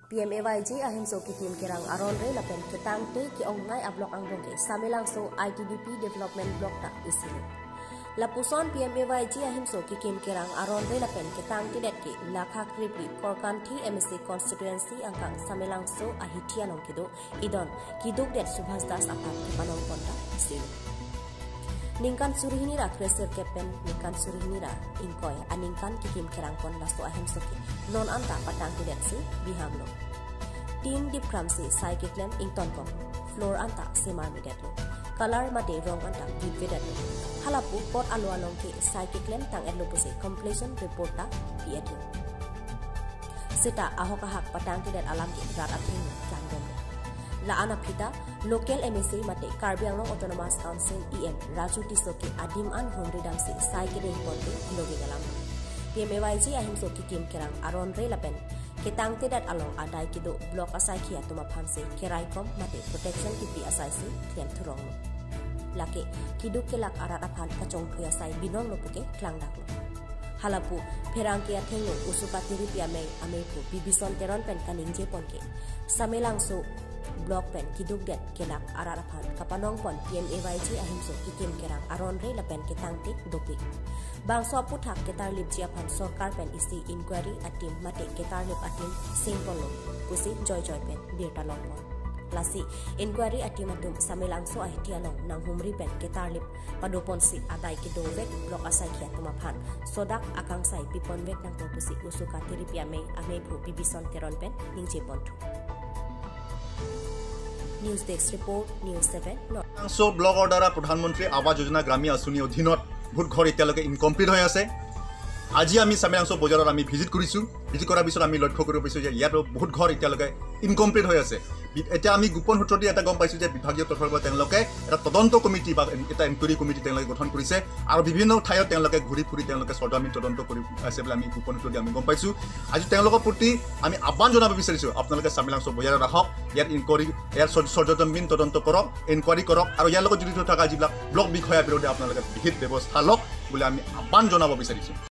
PMAYG ahimso ki tim kirang aron re lapen ketang te ki ongnai ablok angbong ke samelang so ITDP development block ta isilu. Lapuson PMAYG ahimso ki kim kirang aron re lapen ketang te det ki lakha kripli korkanthi MSC constituency angkang samelang so ahitia nong kido idon kiduk det Subhas Das apat panong konta isilu. Ningkan surihini ra kreser kepen ningkan surihini ra ingkoy aningkan kikim kerangkon lasto ahimso ki non anta patang tidak si bihamlo tim dip kramsi psychic ington kom floor anta semar midetlo color mate rong anta vidvedetlo halapu pot alo along ki psychic tang edlo puse completion report ta pietlo sita ahokahak patang tidak alam ki rat athing jangdom La Anapita, local MSC mate Karbi Anglong Autonomous Council EM Raju Tisoki Adim an Homri Damsi Saikide Hipote Logi Galam. PMAYG ahimso ki kim kerang aron re lapen ketang tedat along adai kido blok asai kia tuma phanse keraikom mate protection kipi asai si klem thurong lo. Lake kiduk kelak arat aphan kachong phya sai binong lo puke klang dak lo. Halapu perang kia thengo usuka tiri piame amepu bibison teron pen kaningje ponke samelang so Blok pen kiduk det kelak ararapan kapanong pon PMAYG ahimso kikim kerang aron re lapen ketang tik dopik. Bang so puthak ketar lip jiapan sorkar pen isi inquiry atim mate ketar lip atim singpolo pusi joy pen birta longpon. Lasi inquiry atim atum samelang so ahtia long nang humri pen ketar lip padopon si atai kidovek blok asai kia tumapan sodak akang sai pipon vek nang pusi usuka tiripi ame pu bibison teron pen ningje pontu. News Desk Report, News 7. So blog order Pradhanmantri Awas Yojana Grami Asuni Odhinot বহুত ঘৰ এতিয়ালৈকে incomplete হৈ আছে আজি আমি সামেলাংশ বজাৰত আমি visit কৰিছো ভিজিট কৰাৰ পিছত আমি লক্ষ্য কৰিব পাৰিছো যে ইয়াত বহুত ঘৰ এতিয়ালৈকে ইনকমপ্লিট হৈ আছে এতিয়া আমি গোপন সূত্ৰটি এটা গম পাইছো যে বিভাগীয় তৰফৰ পৰা তেওঁলোকে এটা তদন্ত কমিটি বা এটা এনকুৱাৰী কমিটি তেওঁলোকে গঠন কৰিছে আৰু বিভিন্ন ঠাইত তেওঁলোকে ঘূৰি ফুৰি তেওঁলোকে সৰ্দামি তদন্ত কৰি আছে বুলি আমি গোপন সূত্ৰটি আমি গম পাইছো আজি তেওঁলোকৰ প্ৰতি আমি আহ্বান জনাব বিচাৰিছো আপোনালোকে সামেলাংশ বজাৰত ৰাখক ইয়াত ইনকুৱাৰী ইয়াৰ সৰ্জমিন তদন্ত কৰক এনকুৱাৰী কৰক আৰু ইয়াৰ লগত জড়িত থকা যিবিলাক ব্লক বিষয়াৰ বিৰুদ্ধে আপোনালোকে বিহিত ব্যৱস্থা লওক বুলি আমি আহ্বান জনাব বিচাৰিছো